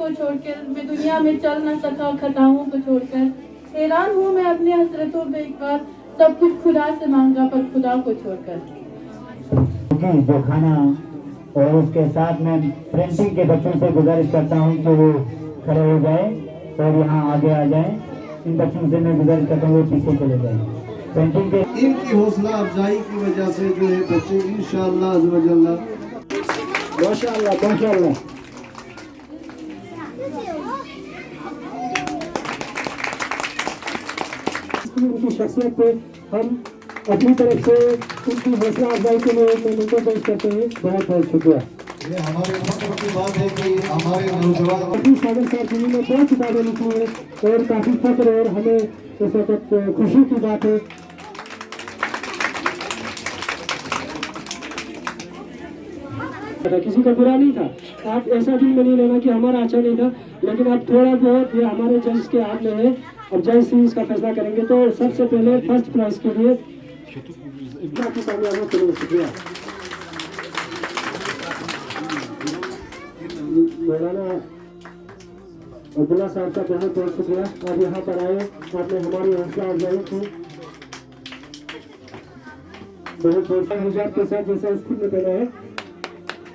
को छोड़कर, मैं दुनिया में चल न सका खताओं को छोड़कर। हैरान हूँ मैं अपने हसरतों पे, एक बार सब कुछ खुदा से मांगा पर खुदा को छोड़कर। जो खाना और उसके साथ में प्रिंटिंग के बच्चों से गुजारिश करता हूँ कि वो खड़े हो जाए और यहाँ आगे आ जाए। इन बच्चों से मैं गुजारिश करता हूँ वो पीछे चले जाए। प्रिंटिंग के इनकी हौसला अफजाई की वजह से जो है बच्चे इंशाअल्लाह अज़्ज़वजल्ला माशाअल्लाह माशाअल्लाह। उनकी शख्सियत पे हम अपनी तरफ से उनकी हौसला अफजाई के लिए उनको पेश करते हैं। बहुत बहुत शुक्रिया। ये हमारे फख्र की बात है कि हमारे नौजवान काफी सागर साहब जिन्होंने बहुत किताबें लिखी हैं और काफी फख्र और हमें इस वक्त खुशी की बात है। किसी का बुरा नहीं था, आप ऐसा भी नहीं लेना कि हमारा अच्छा नहीं था, लेकिन अब थोड़ा बहुत ये हमारे जज के हाथ में है। अब जज से इसका फैसला करेंगे। तो सबसे पहले फर्स्ट प्राइज के लिए बाकी कामयाबों के लिए शुक्रिया। मौलाना अब्दुल्ला साहब का बहुत बहुत शुक्रिया। आप यहाँ पर आए, आपने हमारी हौसला अफजाई की। बहुत बहुत हिजाब के साथ जैसा स्कूल में पहना है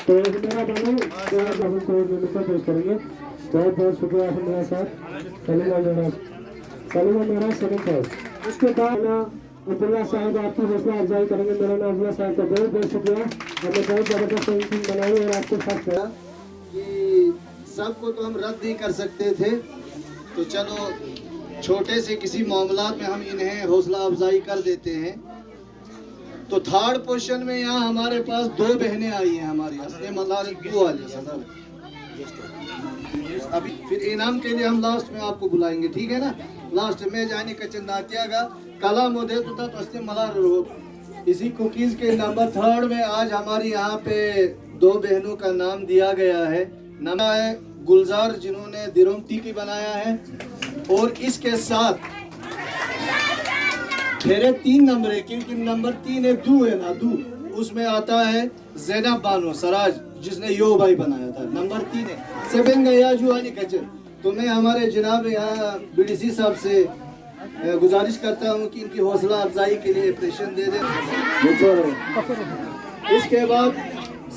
तो मेरा बानू हमको पेश करेंगे। बहुत बहुत शुक्रिया अब्दुल्ला साहब। सलीमा मेरा सेकंड प्राइज। उसके बाद अब्दुल्ला साहब आपकी हौसला अफजाई करेंगे। मेरा नाम अब्दुल्ला साहब का बहुत बहुत शुक्रिया। आपने बहुत ज़बरदस्त पेंटिंग बनाई और आपके साथ कि सबको तो हम रद्द नहीं कर सकते थे, तो चलो छोटे से किसी मामला में हम इन्हें हौसला अफजाई कर देते हैं। तो थर्ड पोजीशन में यहाँ हमारे पास दो बहनें आई हैं हमारी हसने मलारू वाली सदर। अभी फिर इनाम के लिए हम लास्ट में आपको बुलाएंगे, ठीक है ना। लास्ट में जाने कचन नात्यागा कला मोदे तो हसने मलारू हो। इसी कुकीज के नंबर थर्ड में आज हमारी यहाँ पे दो बहनों का नाम दिया गया है। नाम है गुलजार जिन्होंने दिरोमती की बनाया है, और इसके साथ मेरे 3 नंबर है क्योंकि नंबर 3 है दू है ना दू, उसमें आता है ज़ैनब बानो सराज जिसने यो भाई बनाया था। नंबर 3 है सेवन गया जुआनी कचर। तो मैं हमारे जनाब यहाँ बीडीसी साहब से गुजारिश करता हूँ कि इनकी हौसला अफजाई के लिए ऑपरेशन दे दें। इसके बाद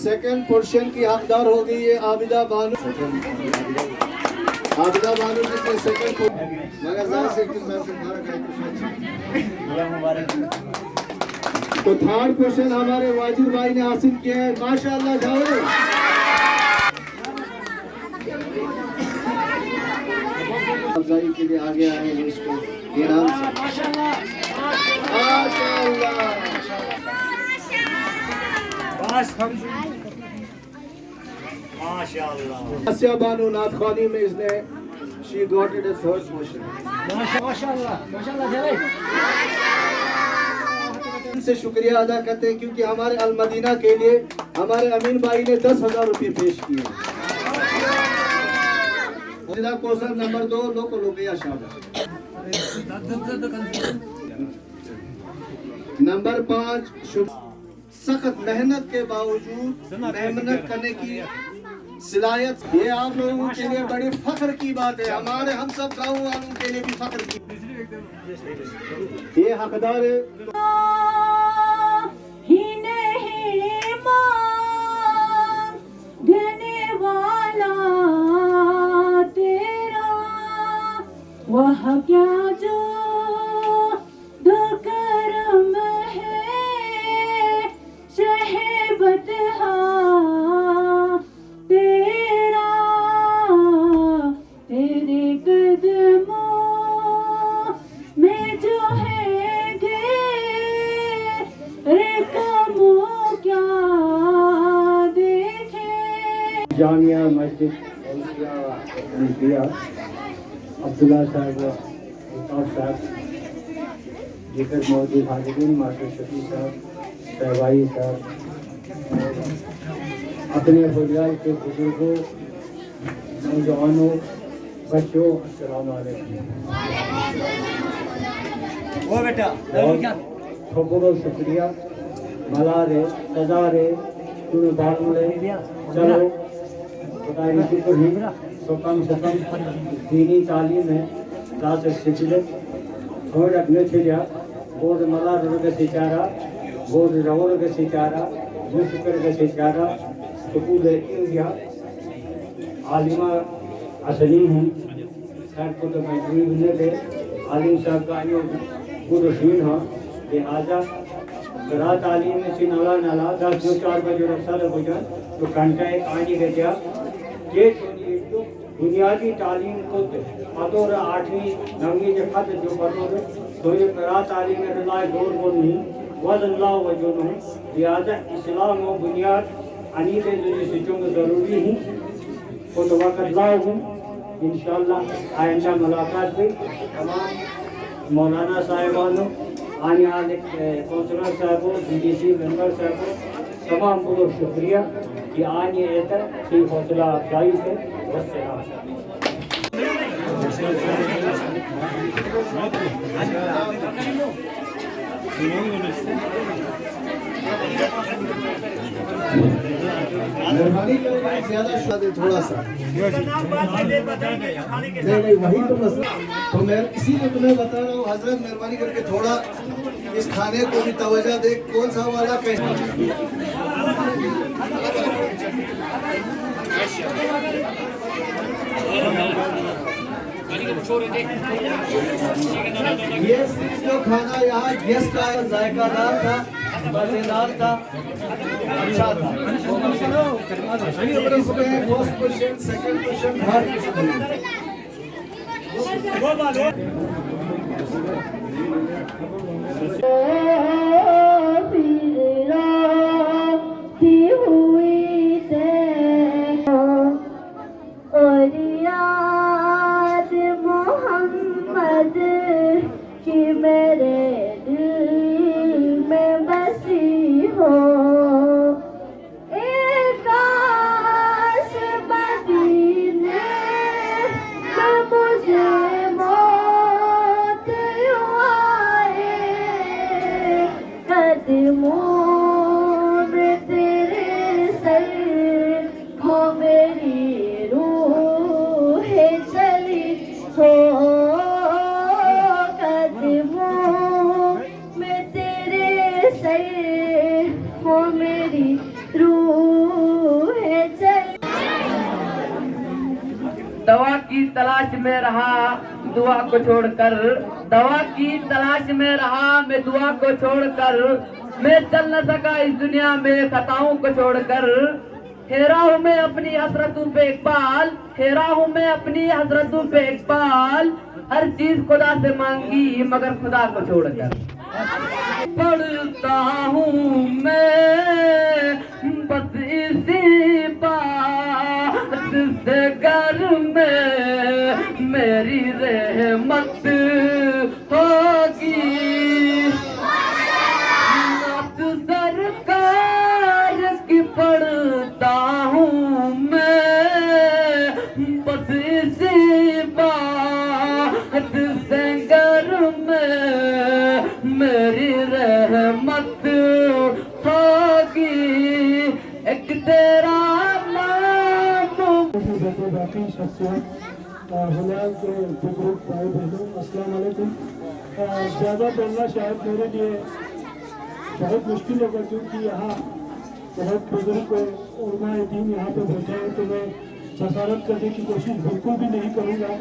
सेकंड पोर्शन की हकदार हो गई है आबिदा बानो। आबिदा बानो जिसने सेकंड तो थर्ड क्वेश्चन हमारे वाजिद भाई ने हासिल किया है। माशाअल्लाह जाओ अफजाई के लिए आगे आए हैं इसको इनाम से। माशाअल्लाह आसिया बानो नाथखानी में इसने she got it as third portion। से शुक्रिया अदा करते हैं क्योंकि हमारे अल मदीना के लिए हमारे अमीन भाई ने 10,000 रुपये पेश किए। क्वेश्चन नंबर 2 लोको लोकिया शाबाश। नंबर 5 सख्त मेहनत के बावजूद मेहनत करने की सलाहियत, ये आप लोगों के लिए बड़ी फख्र की बात है। हमारे हम सब गाँव वालों के लिए भी फख्र की। ये हकदार है ही नहीं मांगने वाला तेरा, वह क्या जो दो करम है शहबत तेरा, तेरे कदमों में जो है क्या देखे। जामिया मस्जिद अब्दुल्ला साहब साहब जिक्र मौजूद हाजिरीन मास्टर शफी साहब सहबाई साहब अपने बुजुर्ग के बुजुर्गों नौजवानों बच्चों अस्सलाम वालेकुम। वो बेटा बहुत शुक्रिया मलारे सजारे तुम्हें बात मिले। चलो खुदाई शुक्र ही तो कम से कम दीनी तालीम है दास सिलसिले थोड़ा अपने थे जा बोर्ड मला रोग सिचारा बोर्ड रवोर के सिचारा मुश्किल के सिचारा तो पूरे इंडिया आलिमा असली हूँ सर को तो मैं भी थे आलिम साहब का आयो पूरा शीन हाँ लिहाजा रात तालीम में से नाला नाला 10-4 बजे रखा था भोजन तो घंटा एक आने के जा ये बुनियादी तालीम को पतोर 8वीं 9वीं के खाते जो पतोर तो ये रात तालीम में रलाय दौर को नहीं वजन लाओ वजन हो लिहाजा इस्लाम और बुनियाद अनीत जो चीज़ों में ज़रूरी ही वो तो वक्त लाओ हूँ इंशाअल्लाह आइंदा मुलाकात हुई तमाम मौलाना साहिबानों आने वाले कौंसलर साहबों बीडीसी मेंबर साहबों तमाम को शुक्रिया कि आज ये एतर की हौसला अफजाई से मेहरबानी करके ज्यादा शादी थोड़ा सा नहीं वही तो मसला तो मैं इसीलिए तुम्हें बता रहा हूँ हजरत मेहरबानी करके थोड़ा इस खाने को भी तवज्जो दे कौन सा वाला ये जो खाना यहाँ गेस्ट का जायकादार था मजेदार था अच्छा था इसमें first question second question third दवा की तलाश में रहा दुआ को छोड़कर, दवा की तलाश में रहा मैं दुआ को छोड़कर, मैं चल न सका इस दुनिया में खताओं को छोड़कर। हेरा हूँ मैं अपनी हसरतों पे इकबाल, हेरा हूँ मैं अपनी हसरतों पे इकबाल, हर चीज खुदा से मांगी मगर खुदा को छोड़कर। पढ़ता हूँ मैं बस इसी बात से घर में मेरी रहमत होगी। नात सरकार की पढ़ता हूँ मैं बस इसी बात से घर में मेरी रहमत होगी। एक तेरा बाकी शख्सियत हुलाल के बुजुर्ग भाई बहनों अस्सलाम वालेकुम। ज़्यादा बोलना शायद मेरे लिए बहुत मुश्किल होगा क्योंकि यहाँ बहुत बुजुर्ग उलमा दीन यहाँ पे बैठे हैं तो मैं जसारत करने की कोशिश बिल्कुल भी नहीं करूँगा,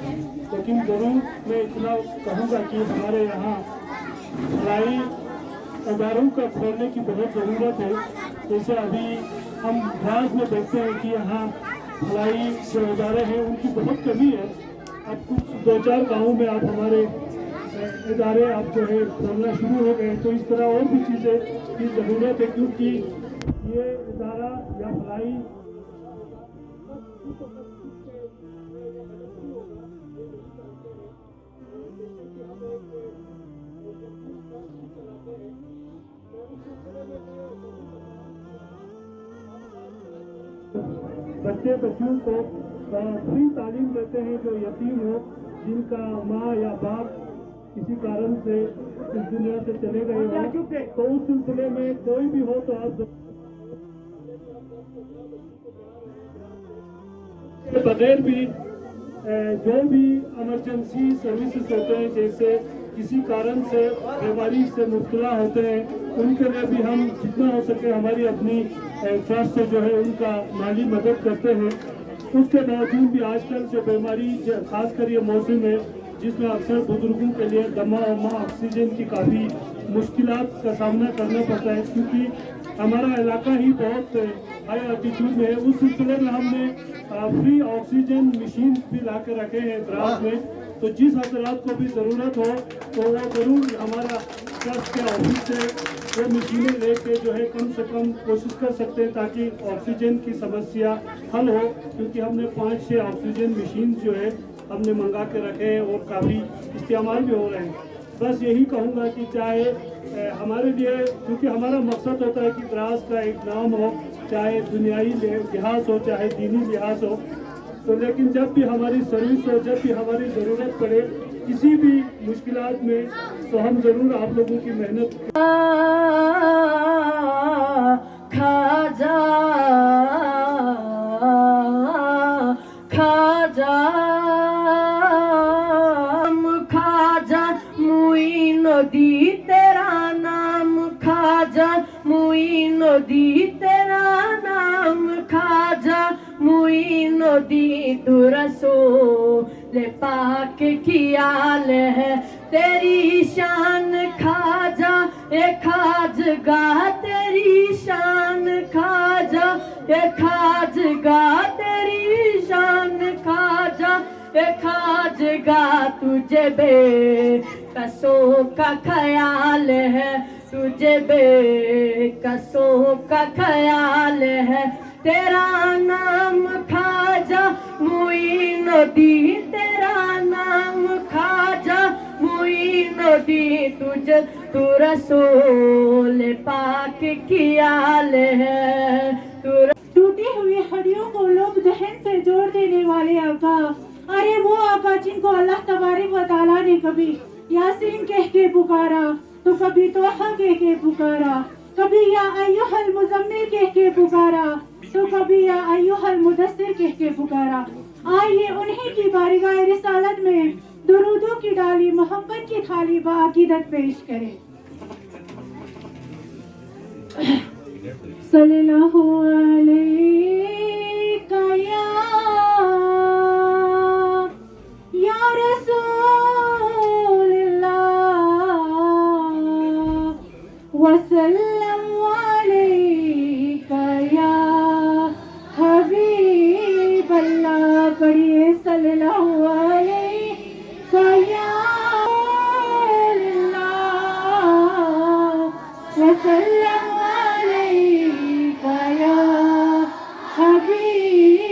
लेकिन ज़रूर मैं इतना कहूँगा कि हमारे यहाँ भलाई अदारों का खोलने की बहुत ज़रूरत है। जैसे अभी हम फ्रांस में देखते हैं कि यहाँ भलाई जो इदारे हैं उनकी बहुत कमी है। अब कुछ 2-4 गाँवों में आप हमारे इदारे आप जो है खोलना शुरू हो गए, तो इस तरह और भी चीज़ें की ज़रूरत है क्योंकि ये इदारा या भलाई बच्चे बच्चियों को फ्री तालीम देते हैं जो यतीम हो, जिनका माँ या बाप किसी कारण से इस दुनिया से चले गए हो, तो उस सिलसिले में कोई भी हो तो आप के बगैर भी जो भी इमरजेंसी सर्विसेज होते हैं, जैसे किसी कारण से बीमारी से मुब्तला होते हैं, उनके लिए भी हम जितना हो सके हमारी अपनी ट्रस्ट से जो है उनका माली मदद करते हैं। उसके बावजूद भी आजकल जो बीमारी खासकर ये मौसम है जिसमें अक्सर बुजुर्गों के लिए दमा ऑक्सीजन की काफ़ी मुश्किलात का सामना करना पड़ता है, क्योंकि हमारा इलाका ही बहुत हाई एल्टीट्यूड में है। उस सिलसिले में हमने फ्री ऑक्सीजन मशीन भी ला के रखे हैं द्रास में, तो जिस हजरात को भी ज़रूरत हो तो वो ज़रूर हमारा ट्रस्ट के ऑफिस से वो मशीनें लेके जो है कम से कम कोशिश कर सकते हैं ताकि ऑक्सीजन की समस्या हल हो, क्योंकि हमने 5-6 ऑक्सीजन मशीन जो है हमने मंगा के रखे हैं और काफ़ी इस्तेमाल भी हो रहे हैं। बस यही कहूँगा कि चाहे हमारे लिए, क्योंकि हमारा मकसद होता है कि द्रास का एक नाम हो, चाहे दुनियाई लिहाज हो चाहे दीनी लिहाज हो, तो लेकिन जब भी हमारी सर्विस हो, जब भी हमारी ज़रूरत पड़े किसी भी मुश्किलात में, तो हम ज़रूर आप लोगों की मेहनत खाजा खाजा खाजा मुइनुद्दी तेरा नाम खाजा मुइनुद्दी तेरा नाम खाजा मुइनुद्दी तू रसूल पाक की आल है तेरी शान खाजा ए खाजगा तेरी शान खाजा ए खाजगा तेरी शान खाजा ए खाजगा तुझे बेकसों का ख्याल है तुझे बेकसों का ख्याल है तेरा नाम खाजा मुइनुद्दी तेरा नाम खाजा मुइनुद्दी तुझे तू रसूल पाक की आल है टूटी हुई हड्डियों को लोग दहन से जोड़ देने वाले आका, अरे वो आका जिनको अल्लाह तबारक व तआला ने कभी यासीन कह के पुकारा तो कभी तोहा कह के पुकारा, कभी या अय्युहल मुज़म्मिल कह के पुकारा तो कभी या अय्युहल मुदस्सिर कह के पुकारा। आइए उन्हीं की बारगाह रिसालत में दुरूदों की डाली मोहब्बत की थाली बाअकीदत पेश करें। सल्लल्लाहु अलैका या रसूलल्लाह वसल्लम अलैका या हबीबल्लाह। पढ़िए सल्लल्लाहु अलैका या रसूलल्लाह वसल्लम अलैका या हबीबल्लाह।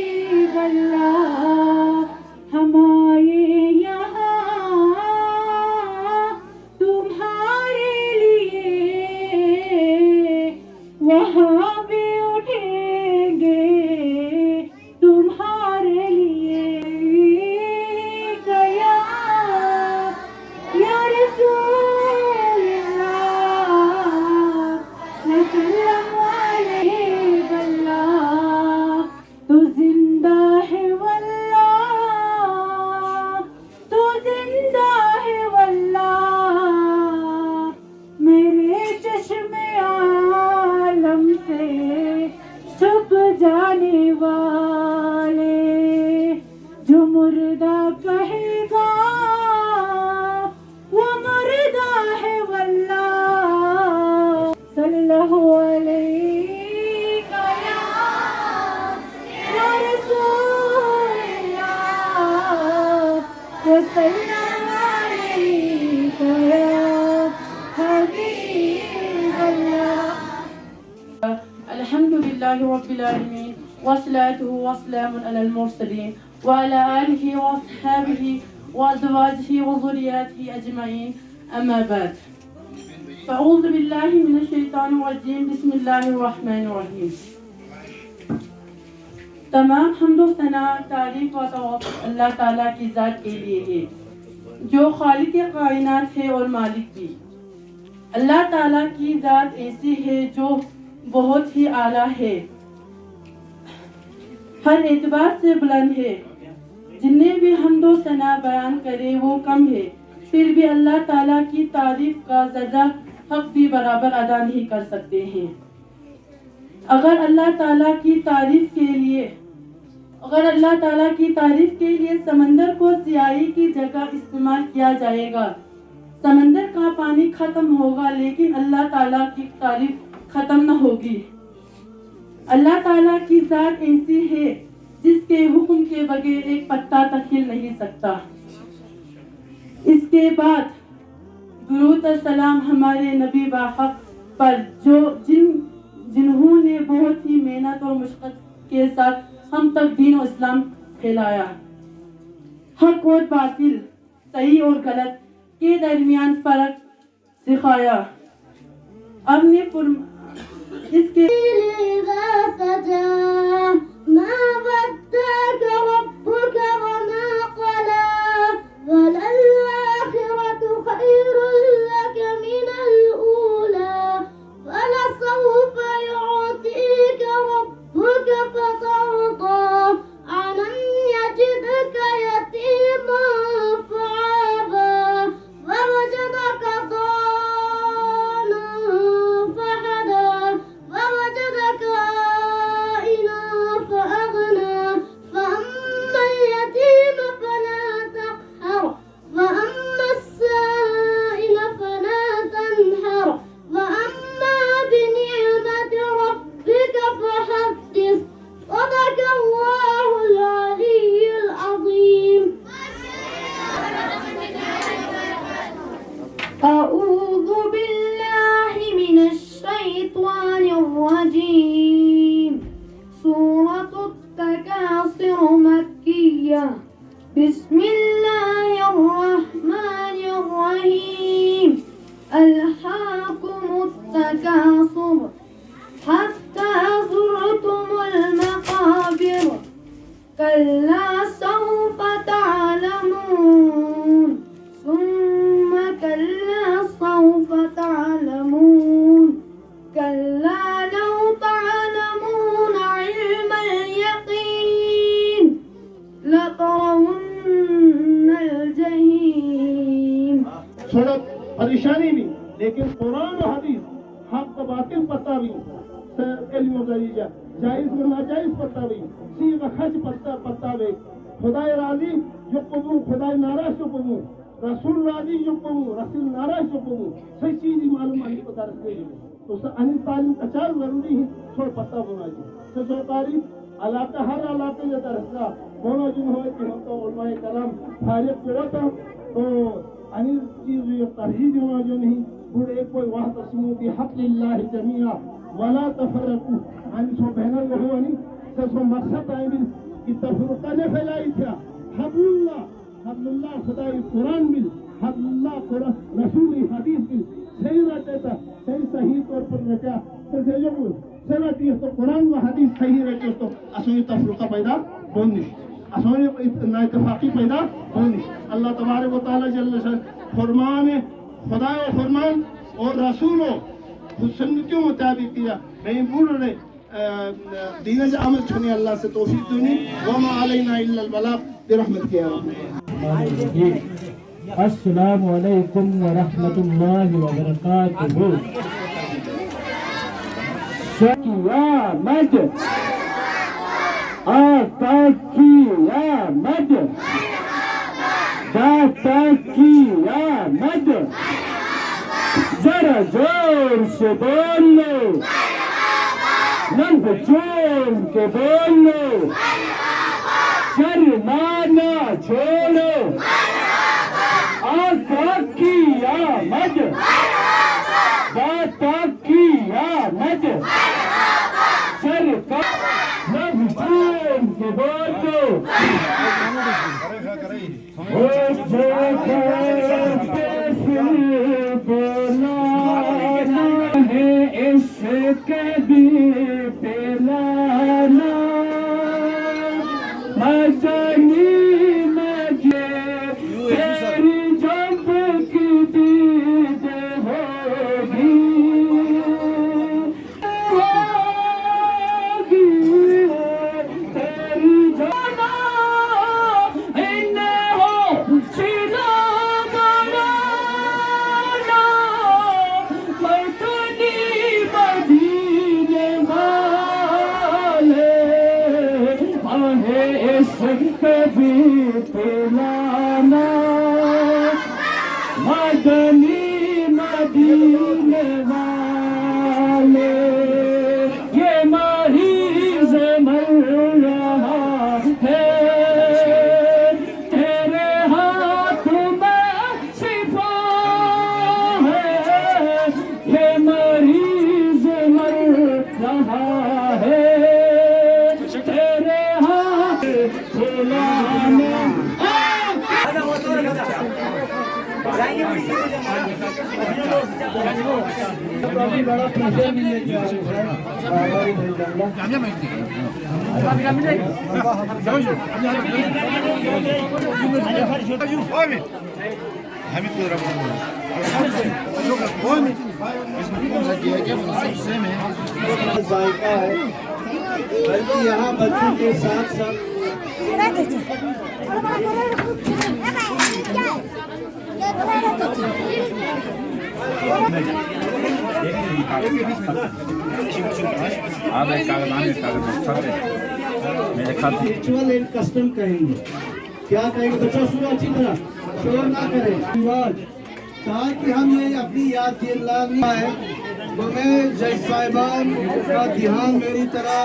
हम आए यहाँ तुम्हारे लिए, वहाँ भी उठेंगे तुम्हारे लिए। गया या रसूलल्लाह वसल्लम अलैहि तो जिंदा है वल्लाह, तो जिंदा है वल्लाह। मेरे चश्मे आलम से छुप जाने वाले, जो मुर्दा कहेगा वो मुर्दा है वल्लाह। सल्लल्लाहु अलैका या रसूलल्लाह वसल्लम अलैका या हबीबल्लाह। अल्हम्दुलिल्लाहि रब्बिल आलमीन वस्सलातु वस्सलामु अलल मुरसलीन व अला आलिहि व अस्हाबिहि व अज़वाजिहि व ज़ुर्रिय्यतिहि अजमईन। अम्मा बाद। फ़अऊज़ु बिल्लाहि मिनश शैतानिर रजीम। बिस्मिल्लाहिर रहमानिर रहीम। तमाम हम्द व सना तारीफ व तवाफ़ुक़ अल्लाह ताला की ज़ात के लिए है जो खालिक कायनात है और मालिक भी। अल्लाह ताला की ज़ात ऐसी है जो बहुत ही आला है। ہر اعتبار سے بلند ہے. جنہیں بھی حمد و ثنا بیان کرے وہ کم ہے. پھر بھی اللہ تعالیٰ کی تعریف کا ذرہ حق بھی برابر ادا نہیں کر سکتے ہیں. اگر اللہ تعالیٰ کی تعریف کے لیے سمندر کو سیاہی کی جگہ استعمال کیا جائے گا، سمندر کا پانی ختم ہوگا لیکن اللہ تعالیٰ کی تعریف ختم نہ ہوگی. اللہ تعالیٰ کی ذات ایسی ہے جس کے حکم کے بغیر ایک پتا تک ہل نہیں سکتا. اس کے بعد درود و سلام ہمارے نبی باحق پر جنہوں نے بہت ہی محنت اور مشقت کے ساتھ ہم تک دین و اسلام پھیلایا، حق اور باطل، صحیح اور غلط کے درمیان فرق سکھایا. اب نے اس کے ما ودعك ربك وما قلى وللآخرة خير لك من الأولى ولسوف يعطيك ربك فترضى ألم يجدك يتيما فآوى ووجدك ضالا فهدى ووجدك عائلا فأغنى فأما اليتيم فلا تقهر وأما السائل فلا تنهر وأما بنعمة ربك فحدث. صدق الله العلي العظيم. أعوذ بالله من الشيطان الرجيم. سورة التكاثر مكية. بسم الله الرحمن الرحيم. ألهاكم التكاثر حتى زرتم المقابر كلا سوف تعلمون ثم كلا سوف تعلمون كلا لو تعلمون علم اليقين لترون الجحيم. تھوڑا پریشانی بھی، لیکن قرآن و حدیث حق و باطل پتہ بھی، علم و ذریعہ جائز و ناجائز پتہ بھی، سیغ و خج پتہ بھی، خدای راضی جو قبول، خدای ناراض جو قبول، رسول راضی جو قبول، رسول ناراض جو قبول، صحیح چیز ہی معلوم آنے کو درس دے گی. تو انہی تعلیم کچار ضروری ہے، چھوڑ پتہ ہونا جی. تو سرکاری علاقہ ہر علاقے میں درسگاہ ہونا جن ہوئے کہ ہم تو علماء کرام فارغ کرو تھا تو انہی چیز یہ ترجیح ہونا جو نہیں بڑے کوئی واحتسموا بحبل اللہ جمیعا ولا تفرقوا. یعنی سو بہنر وہ نہیں سو مقصد آئے بھی کہ تفرقہ نے پھیلائی تھا. حبل اللہ خدای قرآن مل، حبل اللہ قرآن رسول حدیث مل صحیح رہتے تھا، صحیح طور پر رکھا تو سیرتی تو قرآن و حدیث صحیح رہتے تو اسوئی تفرقہ پیدا ہونی، اسوئی اتفاقی پیدا ہونی. اللہ تبارک و تعالی جل شان فرمان خدا و فرمان اور رسول و سنتوں مطابق کیا. نہیں بول رہے دین عمل چھوڑنے اللہ سے توفیق دونی. وما علینا الا البلاغ برحمت کیا. السلام علیکم ورحمۃ اللہ وبرکاتہ. قیامت آقا کی آمد، داتا کی آمد، ذرا زور سے بول لو، لفظ جوڑ کے بول لو، شرمانا چھوڑو. آقا کی آمد، داتا کی آمد، سرکار لفظ جوڑ کے بول دو. بولانا ہے عشق بھی پلانا، مدنی پلانا مدنی مدینے والے یہ مریض مر رہا ہے تیرے ہاتھ میں شفا ہے یہ مریض مر رہا ہے تیرے ہاتھ پلانا بڑا پریشر بھی لے کے ذائقہ ہے بلکہ یہاں بچوں کے ساتھ ساتھ ریچول اینڈ کسٹم کہیں گے کیا کہیں گے بچہ سنو اچھی طرح شور نہ کریں کہا کہ ہم یہ اپنی یاد دلانا ہے تو میں جج صاحبان کا دھیان میری طرح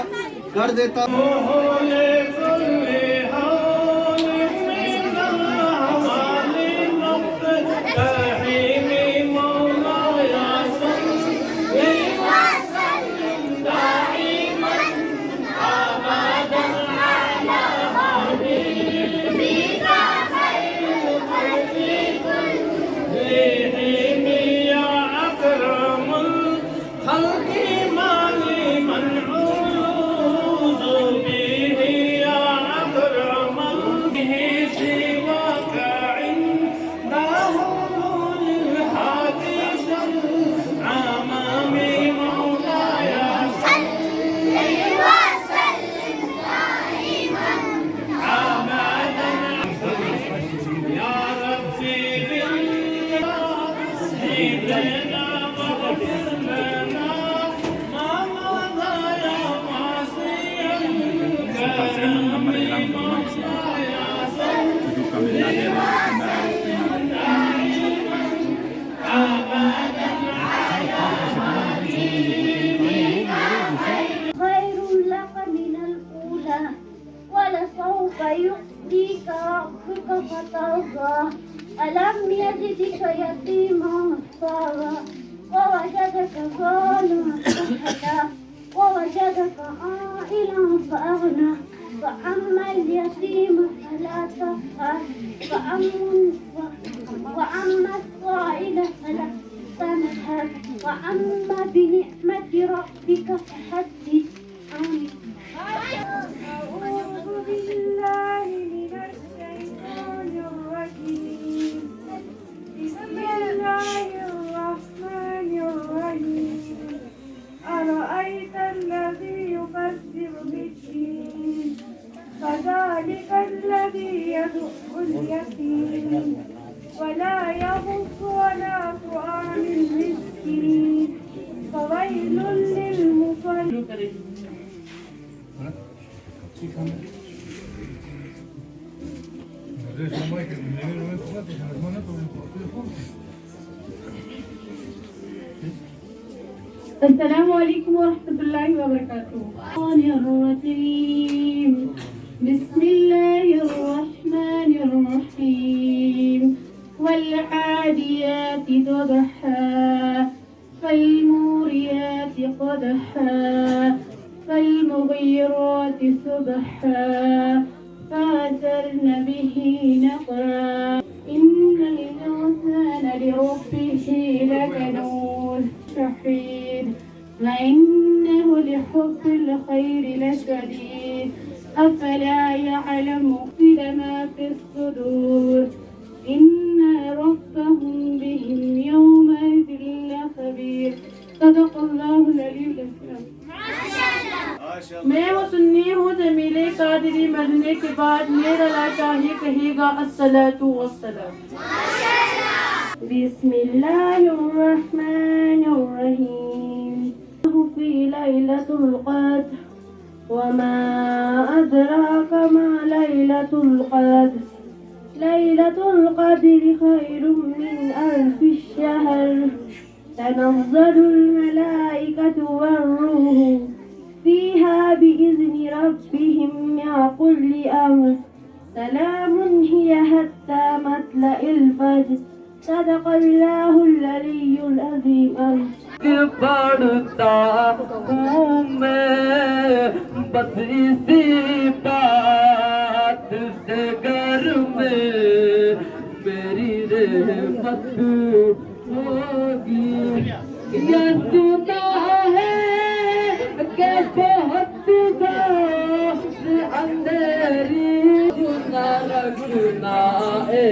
کر دیتا ہوں ولسوف يعطيك ربك فترضى ألم يجدك يتيما فآوى ووجدك ضالا فهدى ووجدك عائلا فأغنى فأما اليتيم فلا تقهر وأما السائل فلا تنهر وأما بنعمة ربك فحدث آمين. أعوذ بالله من الشيطان الرجيم بسم الله الرحمن الرحيم أرأيت الذي يكذب بالدين فذلك الذي يدع اليتيم ولا يحض على طعام المسكين فويل للمصلين. السلام علیکم ورحمۃ اللہ وبرکاتہ. الرجیم بسم اللہ الرحمن الرحیم والعادیات ضبحا فالموریات قدحا فالمغیرات صبحا فأثرن به نقعا إن الإنسان لربه لكنود شحيد وإنه لحب الخير لشديد أفلا يعلم ما في الصدور إن ربهم بهم يومئذ لخبير. صدق الله العلي العظيم. میں وہ سنی ہوں جمیل قادری مرنے کے بعد میرا لڑکا ہی کہے گا الصلاۃ والسلام. بسم اللہ الرحمن الرحیم. فی لیلۃ القدر وما ادراک ما لیلۃ القدر ليلة القدر خير من 1000 شهر تنزل الملائكة والروح فيها بإذن ربهم من كل أمر سلام هي حتى مطلع الفجر صدق الله العلي العظيم. پڑھتا ہوں میں بس اسی بات سے گھر میں میری رحمت ہوگی. یہ سنا ہے کہ بہت دوست اندھیری نہ رکھنا اے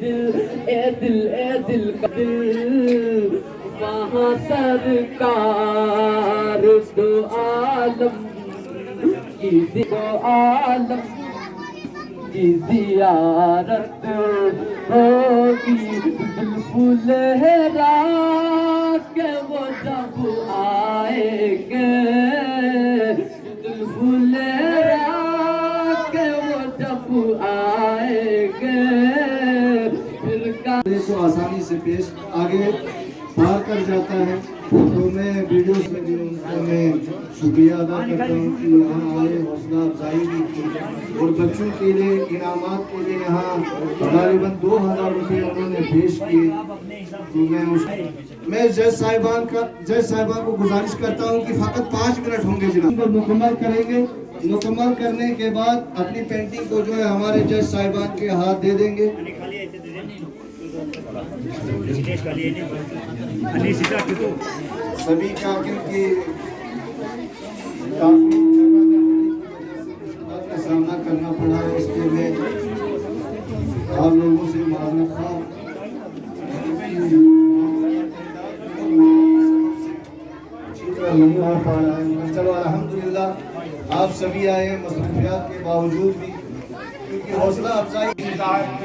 دل اے دل اے دل کا دل وہاں سرکار دو عالم کی زیارت ہوگی. بالکل ہے رات کہ وہ جب آئیں گے بالکل ہے رات کہ وہ جب آئیں گے پھر کا کو آسانی سے پیش آگے پار کر جاتا ہے. تو میں ویڈیوز میں بھی ان کو میں شکریہ ادا کرتا ہوں کہ یہاں آئے حوصلہ افزائی بھی کی اور بچوں کے لیے انعامات کے لیے یہاں غالباً 2000 روپے انہوں نے پیش کیے. تو میں جج صاحبان کو گزارش کرتا ہوں کہ فقط 5 منٹ ہوں گے جناب مکمل کریں گے. مکمل کرنے کے بعد اپنی پینٹنگ کو جو ہے ہمارے جج صاحبان کے ہاتھ دے دیں گے. سبھی کا کیونکہ کافی کا سامنا کرنا پڑا ہے اس کے لیے آپ لوگوں سے معذرت خواہ. نہیں آ پا رہا ہے. چلو الحمدللہ آپ سبھی آئے مصروفیات کے باوجود بھی کیونکہ حوصلہ افزائی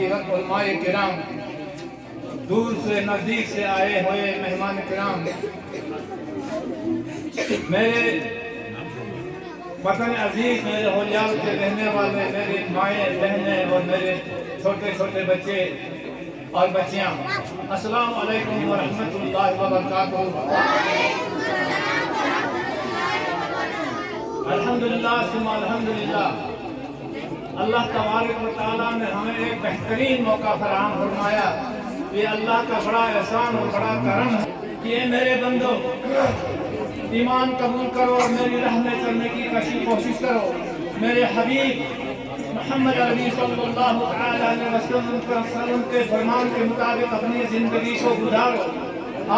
علماء کرام دور سے نزدیک سے آئے ہوئے مہمان کرام میرے وطن عزیز میرے ہولیال کے رہنے والے میری مائیں بہنیں اور میرے چھوٹے چھوٹے بچے اور بچیاں السلام علیکم ورحمۃ اللہ وبرکاتہ. الحمدللہ ثم الحمدللہ اللہ تبارک و تعالیٰ نے ہمیں ایک بہترین موقع فراہم فرمایا. یہ اللہ کا بڑا احسان اور بڑا کرم ہے کہ اے میرے بندو ایمان قبول کرو اور میری راہ میں چلنے کی کوشش کرو. میرے حبیب محمد عربی صلی اللہ علیہ وسلم کے فرمان کے مطابق اپنی زندگی کو گزارو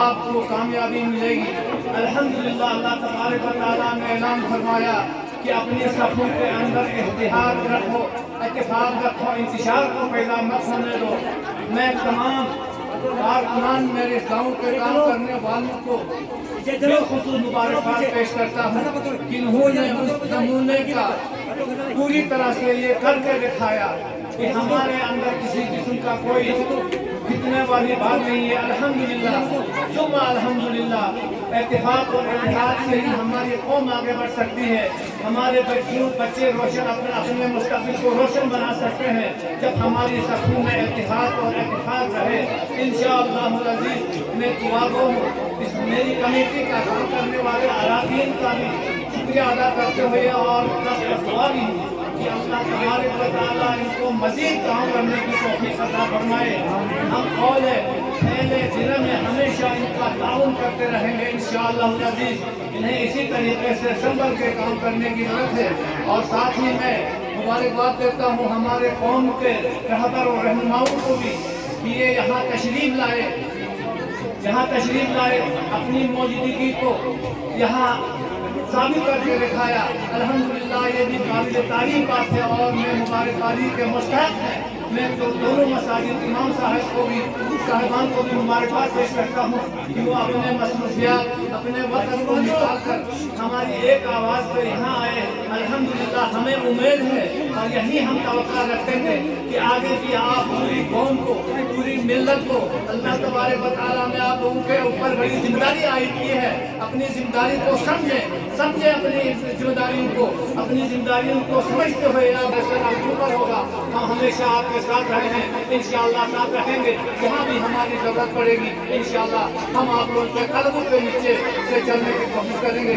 آپ کو کامیابی ملے گی. الحمدللہ اللہ تبارک و تعالیٰ نے اعلان فرمایا کہ اپنی صفوں کے اندر اتحاد رکھو اتفاق رکھو انتشار کو پیدا مت ہونے دو. میں تمام کارکنان میرے گاؤں کے کام کرنے والوں کو بالخصوص مبارکباد پیش کرتا ہوں کہ انہوں نے اس نمونے کا پوری طرح سے یہ کر کے دکھایا کہ ہمارے اندر کسی قسم کا کوئی فتنے والی بات نہیں ہے. الحمدللہ ثم الحمدللہ اتفاق اور اتحاد سے ہی ہماری قوم آگے بڑھ سکتی ہے. ہمارے بچے روشن اپنے مستقبل کو روشن بنا سکتے ہیں جب ہماری صفوں میں اتحاد اور اتفاق رہے. انشاءاللہ العزیز میں دعا گو ہوں اس میری کمیٹی کا کام کرنے والے اراکین کا بھی شکریہ ادا کرتے ہوئے اور دعا بھی کہ اللہ تبارک و تعالیٰ ان کو مزید کام کرنے کی توفیق عطا فرمائے. ہم قول ہے پہلے ضلع میں ہمیشہ ان کا تعاون کرتے رہیں گے انشاءاللہ العزیز. انہیں اسی طریقے سے سنبھل کے کام کرنے کی ضرورت ہے. اور ساتھ ہی میں مبارکباد دیتا ہوں ہمارے قوم کے رہبر اور رہنماؤں کو بھی کہ یہ یہاں تشریف لائے اپنی موجودگی کو یہاں ثابت کر کے دکھایا. الحمدللہ یہ بھی قابل تعریف بات ہے اور میں مبارکبادی کے مستحق ہیں. میں دونوں مساجد امام صاحبان کو بھی مبارکباد پیش کرتا ہوں کہ وہ اپنے مصروفیات اپنے وقت کو نکال کر ہماری ایک آواز پر یہاں آئے. الحمدللہ ہمیں امید ہے اور یہی ہم توقع رکھتے ہیں کہ آگے بھی آپ پوری قوم کو پوری मिल्लत को अल्लाह तबारक व तआला ने आप लोगों के ऊपर बड़ी जिम्मेदारी आयद की है। अपनी जिम्मेदारी को समझें अपनी जिम्मेदारियों को, अपनी जिम्मेदारियों को समझते हुए आप ऊपर होगा। हम हमेशा आपके साथ रहे हैं, इंशाअल्लाह साथ रहेंगे। जहाँ भी हमारी जरूरत पड़ेगी इंशाअल्लाह हम आप लोगों के कदमों के नीचे से चलने की कोशिश करेंगे।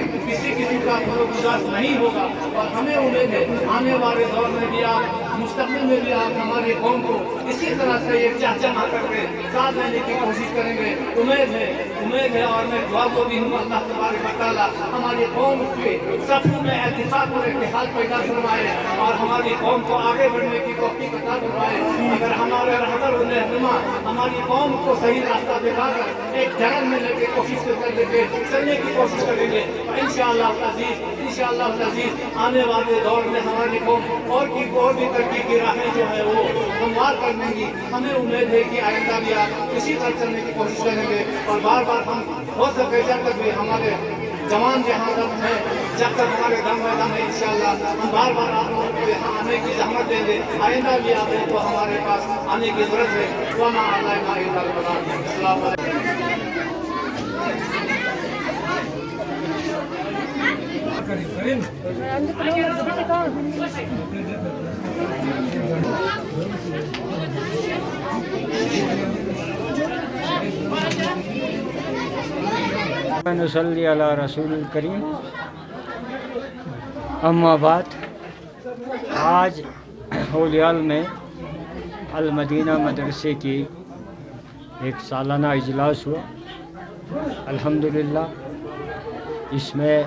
किसी का गुजारिश नहीं होगा और हमें उम्मीद है आने वाले दौर में भी आप, मुस्तकबिल में भी आप हमारी कौम को इसी तरह से एक चहचहा करके साथ रहने की कोशिश करेंगे। उम्मीद है और मैं दुआ को भी हूँ अल्लाह तबारक व तआला हमारी कौम के सफों में इत्तेफाक और इत्तेहाद पैदा करवाए और हमारी कौम को आगे बढ़ने की तौफीक अता फरमाए। अगर हमारे रहनुमा हमारी कौम को सही रास्ता दिखाकर एक जगह में लेके कोशिश करके चलने की कोशिश करेंगे इंशाअल्लाह अज़ीज़ आने वाले दौर में हमारी कौम और भी तरक्की की राहें जो है वो हमवार कर देंगी। हमें उम्मीद है कि आइंदा भी आप इसी तरह चलने की कोशिश करेंगे और बार हम हो सके जब तक भी हमारे जवान जहाँ दम है, जब तक हमारे दम में दम है इंशाअल्लाह हम बार आप लोगों को यहाँ आने की जहमत देंगे। आइंदा भी आप लोगों को हमारे पास आने की जरूरत है। वमा अलैना इल्लल बलाग। अस्सलाम वालेकुम। नसल्ली अला रसूल करीम। अम्मा बाद, आज होलियाल में अल मदीना मदरसे की एक सालाना इजलास हुआ। अल्हम्दुलिल्लाह इसमें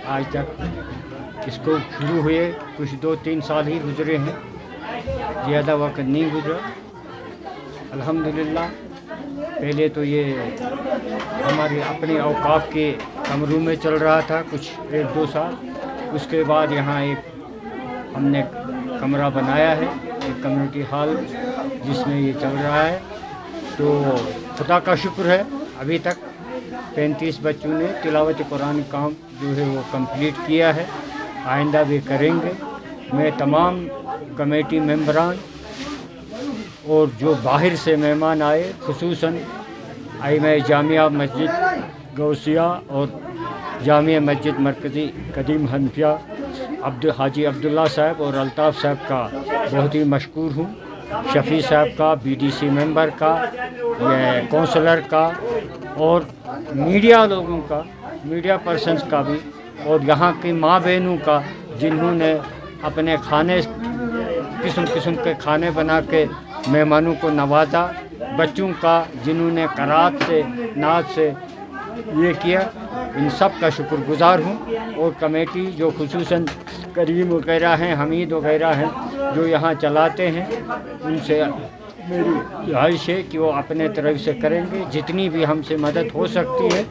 आज तक इसको शुरू हुए कुछ 2-3 साल ही गुजरे हैं, ज़्यादा वक्त नहीं गुजरा। अल्हम्दुलिल्लाह पहले तो ये हमारे अपने औकाफ के कमरों में चल रहा था कुछ 1-2 साल। उसके बाद यहाँ एक हमने कमरा बनाया है, एक कम्युनिटी हॉल जिसमें ये चल रहा है। तो खुदा का शुक्र है अभी तक 35 बच्चों ने तिलावत कुरान काम जो है वो कंप्लीट किया है। आइंदा भी करेंगे। मैं तमाम कमेटी मेंबरान और जो बाहर से मेहमान आए, खुसूसन आइमा जामिया मस्जिद गौसिया और जामिया मस्जिद मरकज़ी कदीम हनफिया हाजी अब्दुल्ला साहब और अल्ताफ़ साहब का बहुत ही मशकूर हूँ। शफ़ी साहब का, बीडीसी मेंबर का, कौंसलर का और मीडिया लोगों का, मीडिया पर्सन्स का भी, और यहाँ की माँ बहनों का जिन्होंने अपने खाने किस्म के खाने बना के मेहमानों को नवाजा, बच्चों का जिन्होंने करात से नाच से ये किया, इन सब का शुक्रगुजार हूँ। और कमेटी जो खुसूसन करीम वगैरह हैं, हमीद वगैरह हैं जो यहाँ चलाते हैं, उनसे मेरी ख्वाहिश है कि वो अपने तरफ से करेंगे। जितनी भी हमसे मदद हो सकती है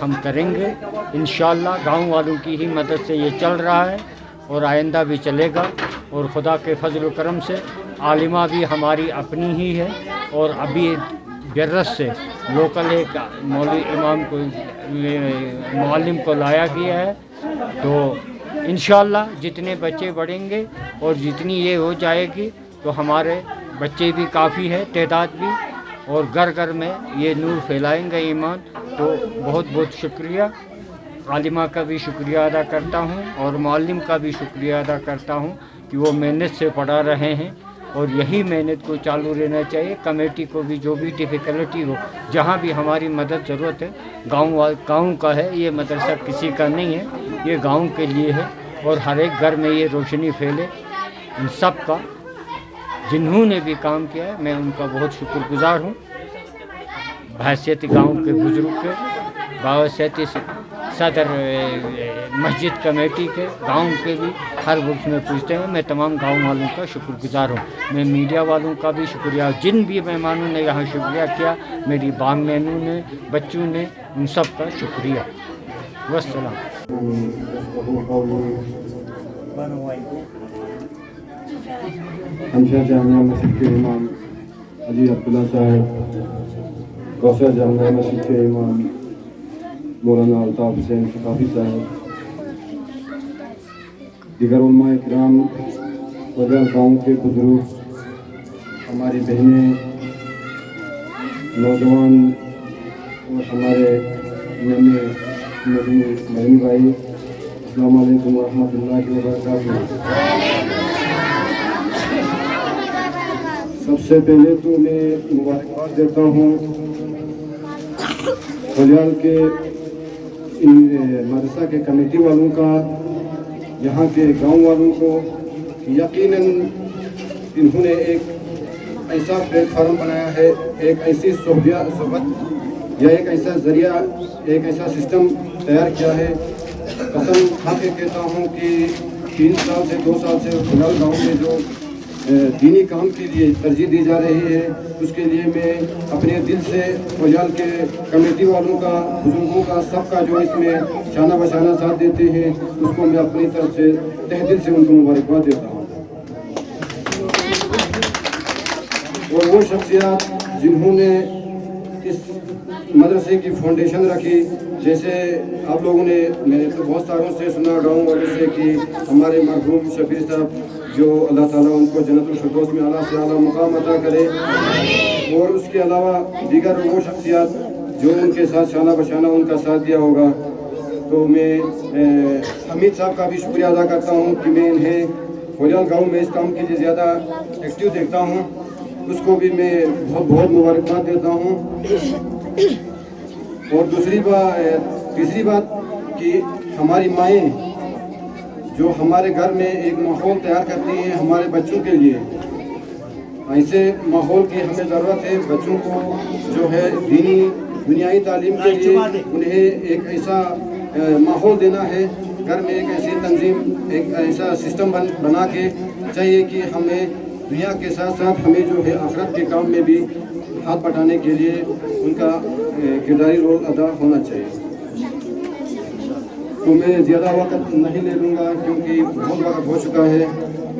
हम करेंगे इंशाअल्लाह। गांव वालों की ही मदद से ये चल रहा है और आइंदा भी चलेगा। और खुदा के फजल व करम से आलिमा भी हमारी अपनी ही है और अभी बरस से लोकल एक मौलवी इमाम को मुअल्लिम को लाया गया है। तो इंशाअल्लाह जितने बच्चे बढ़ेंगे और जितनी ये हो जाएगी तो हमारे बच्चे भी काफ़ी है, तादाद भी, और घर घर में ये नूर फैलाएंगे ईमान। तो बहुत बहुत शुक्रिया। आलिमा का भी शुक्रिया अदा करता हूँ और मुअल्लिम का भी शुक्रिया अदा करता हूँ कि वो मेहनत से पढ़ा रहे हैं और यही मेहनत को चालू रहना चाहिए। कमेटी को भी जो भी डिफ़िकल्टी हो, जहाँ भी हमारी मदद ज़रूरत है, गाँव का है ये मदरसा, किसी का नहीं है, ये गाँव के लिए है और हर एक घर में ये रोशनी फैले। इन सब का जिन्होंने भी काम किया है मैं उनका बहुत शुक्रगुजार हूँ। बहैसियत गाँव के बुजुर्ग के, बहैसियत सदर मस्जिद कमेटी के, गांव के भी हर वक्त में पूछते हैं। मैं तमाम गांव वालों का शुक्रगुजार हूँ। मैं मीडिया वालों का भी शुक्रिया, जिन भी मेहमानों ने यहाँ शुक्रिया किया, मेरी बाम बहनों ने, बच्चों ने, उन सब का शुक्रिया। वस्सलाम। हमशा जामिया मस्जिद के इमाम हाजी अब्दुल्ला साहब, गौसिया जामिया मस्जिद के इमाम मौलाना अल्ताफ़ हुसैन सकाफ़ी साहब, दीगर उलमा इकराम, वजह गाँव के बुजुर्ग, हमारी बहनें, नौजवान और हमारे मदनी भाई, अस्सलाम वालेकुम रहमतुल्लाहि व बरकातुहू। सबसे पहले तो मैं मुबारकबाद देता हूँ खलियाल के मदरसा के कमेटी वालों का, यहाँ के गांव वालों को। यकीनन इन्होंने एक ऐसा प्लेटफार्म बनाया है, एक ऐसी सोहबत या एक ऐसा ज़रिया, एक ऐसा सिस्टम तैयार किया है। कसम खा के कहता हूँ कि 3 साल से 2 साल से खलियाल गाँव में जो दीनी काम के लिए तरजीह दी जा रही है, उसके लिए मैं अपने दिल से खलियाल के कमेटी वालों का, बुजुर्गों का, सबका जो इसमें शाना बशाना साथ देते हैं, उसको मैं अपनी तरफ से तहे दिल से उनको मुबारकबाद देता हूँ। और वो शख्सियत जिन्होंने इस मदरसे की फाउंडेशन रखी, जैसे आप लोगों ने, मैंने तो बहुत सारों से सुना गाँव वालों से कि हमारे मरहूम शबीर साहब, जो अल्लाह ताला उनको जन्नतुल फिरदौस में आला से आला मुकाम अता करे, और उसके अलावा दीगर वो शख्सियत जो उनके साथ शाना बशाना उनका साथ दिया होगा। तो मैं हमीद साहब का भी शुक्रिया अदा करता हूँ कि मैं इन्हें खलियाल गाँव में इस काम के लिए ज़्यादा एक्टिव देखता हूँ, उसको भी मैं बहुत बहुत मुबारकबाद देता हूँ। और तीसरी बात कि हमारी माएँ जो हमारे घर में एक माहौल तैयार करती हैं हमारे बच्चों के लिए, ऐसे माहौल की हमें ज़रूरत है। बच्चों को जो है दीनी दुनियाई तालीम के लिए उन्हें एक ऐसा माहौल देना है, घर में एक ऐसी तंजीम, एक ऐसा सिस्टम बना के चाहिए कि हमें दुनिया के साथ साथ हमें जो है आखिरत के काम में भी हाथ बटाने के लिए उनका किरदारी रोल अदा होना चाहिए। तो मैं ज़्यादा वक्त नहीं ले लूँगा क्योंकि बहुत वक्त हो चुका है।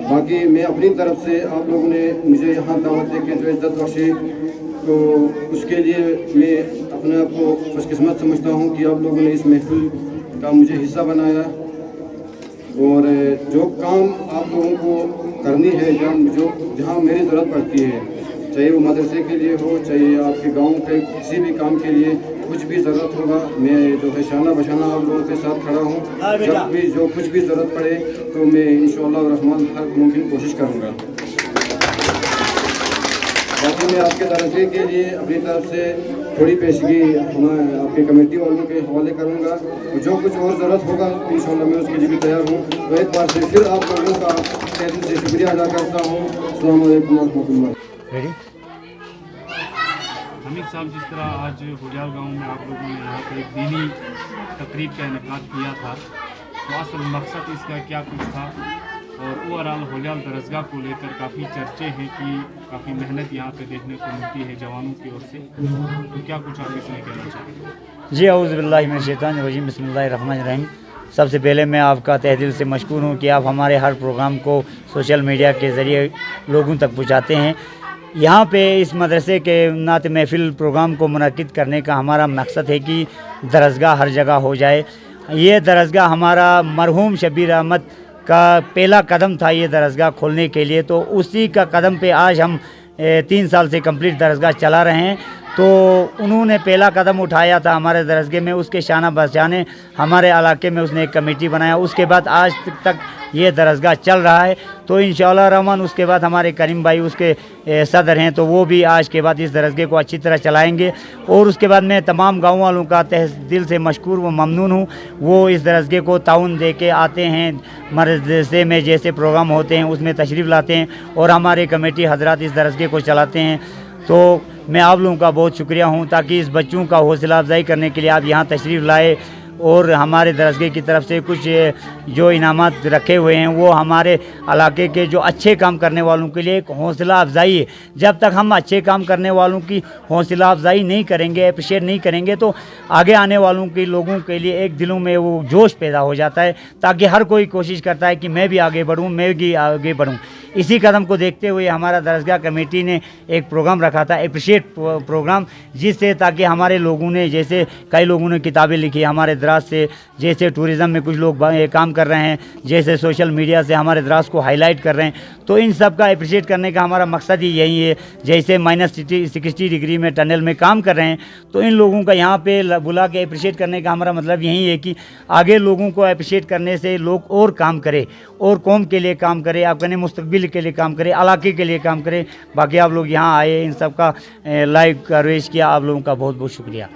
बाकी मैं अपनी तरफ से, आप लोगों ने मुझे यहाँ दावत दे के जो इज्जत बख्शी, तो उसके लिए मैं अपने आप को खुशकिस्मत समझता हूँ कि आप लोगों ने इस महफिल का मुझे हिस्सा बनाया। और जो काम आप लोगों को करनी है, जहाँ मेरी ज़रूरत पड़ती है, चाहे वो मदरसे के लिए हो, चाहे आपके गांव के किसी भी काम के लिए कुछ भी ज़रूरत होगा, मैं जो है शाना बशाना आप लोगों के साथ खड़ा हूँ। जब भी जो कुछ भी ज़रूरत पड़े तो मैं इंशाअल्लाह रहमान हर मुमकिन कोशिश करूँगा। बाकी मैं आपके दरजे के लिए अपनी तरफ से थोड़ी पेशगी आपके कमेटी वालों के हवाले करूँगा। जो कुछ और ज़रूरत होगा इंशाअल्लाह मैं उसके लिए भी तैयार हूँ। तो एक बार से फिर आप लोगों का तहे दिल से शुक्रिया अदा करता हूँ। अस्सलाम वालेकुम रहमतुल्लाह। हमीद साहब, जिस तरह आज खलियाल गांव में आप लोगों ने यहाँ पे एक दीनी तकरीब का इनेकाद किया था, तो असल मकसद इसका क्या कुछ था, और ओवरऑल खलियाल दरसगाह को लेकर काफ़ी चर्चे हैं कि काफ़ी मेहनत यहाँ पे देखने को मिलती है जवानों की ओर से, तो क्या कुछ आप इसमें कहना चाहेंगे? जी, औज़ु बिल्लाहि मिनश शैतानिर रजीम, बिस्मिल्लाहिर रहमानिर रहीम। सबसे पहले मैं आपका तहे दिल से मशकूर हूँ कि आप हमारे हर प्रोग्राम को सोशल मीडिया के ज़रिए लोगों तक पहुँचाते हैं। यहाँ पे इस मदरसे के नात महफिल प्रोग्राम को मुनक़िद करने का हमारा मकसद है कि दरसगाह हर जगह हो जाए। ये दरसगाह हमारा मरहूम शबीर अहमद का पहला कदम था ये दरसगाह खोलने के लिए, तो उसी का कदम पे आज हम 3 साल से कंप्लीट दरसगाह चला रहे हैं। तो उन्होंने पहला कदम उठाया था हमारे दरसगे में, उसके शाना बशाने हमारे इलाके में उसने एक कमेटी बनाया, उसके बाद आज तक ये दरसगाह चल रहा है। तो इंशाअल्लाह रहमान उसके बाद हमारे करीम भाई उसके सदर हैं, तो वो भी आज के बाद इस दरसगे को अच्छी तरह चलाएंगे। और उसके बाद मैं तमाम गाँव वालों का तहे दिल से मशकूर व ममनून हूँ, वो इस दरसगे को ताउन दे के आते हैं, मदरसे में जैसे प्रोग्राम होते हैं उसमें तशरीफ़ लाते हैं और हमारे कमेटी हजरात इस दरसगे को चलाते हैं। तो मैं आप लोगों का बहुत शुक्रिया हूँ, ताकि इस बच्चों का हौसला अफजाई करने के लिए आप यहाँ तशरीफ़ लाए और हमारे दरसगे की तरफ से कुछ जो इनामात रखे हुए हैं वो हमारे इलाके के जो अच्छे काम करने वालों के लिए एक हौसला अफजाई है। जब तक हम अच्छे काम करने वालों की हौसला अफजाई नहीं करेंगे, अप्रिशिएट नहीं करेंगे, तो आगे आने वालों के लोगों के लिए एक दिलों में वो जोश पैदा हो जाता है, ताकि हर कोई कोशिश करता है कि मैं भी आगे बढ़ूँ, मैं भी आगे बढ़ूँ। इसी कदम को देखते हुए हमारा दरसगाह कमेटी ने एक प्रोग्राम रखा था, अप्रिशिएट प्रोग्राम, जिससे ताकि हमारे लोगों ने, जैसे कई लोगों ने किताबें लिखी हमारे दराज से, जैसे टूरिज़्म में कुछ लोग काम कर रहे हैं, जैसे सोशल मीडिया से हमारे दराज को हाईलाइट कर रहे हैं, तो इन सब का अप्रिशिएट करने का हमारा मकसद ही यही है। जैसे -60 डिग्री में टनल में काम कर रहे हैं, तो इन लोगों का यहाँ पे बुला के अप्रिशिएट करने का हमारा मतलब यही है कि आगे लोगों को अप्रिशिएट करने से लोग और काम करें, और कौम के लिए काम करें, अपने मुस्तकबिल के लिए काम करें, इलाके के लिए काम करें। बाकी आप लोग यहाँ आए, इन सब का लाइव कवरेज किया, आप लोगों का बहुत बहुत शुक्रिया।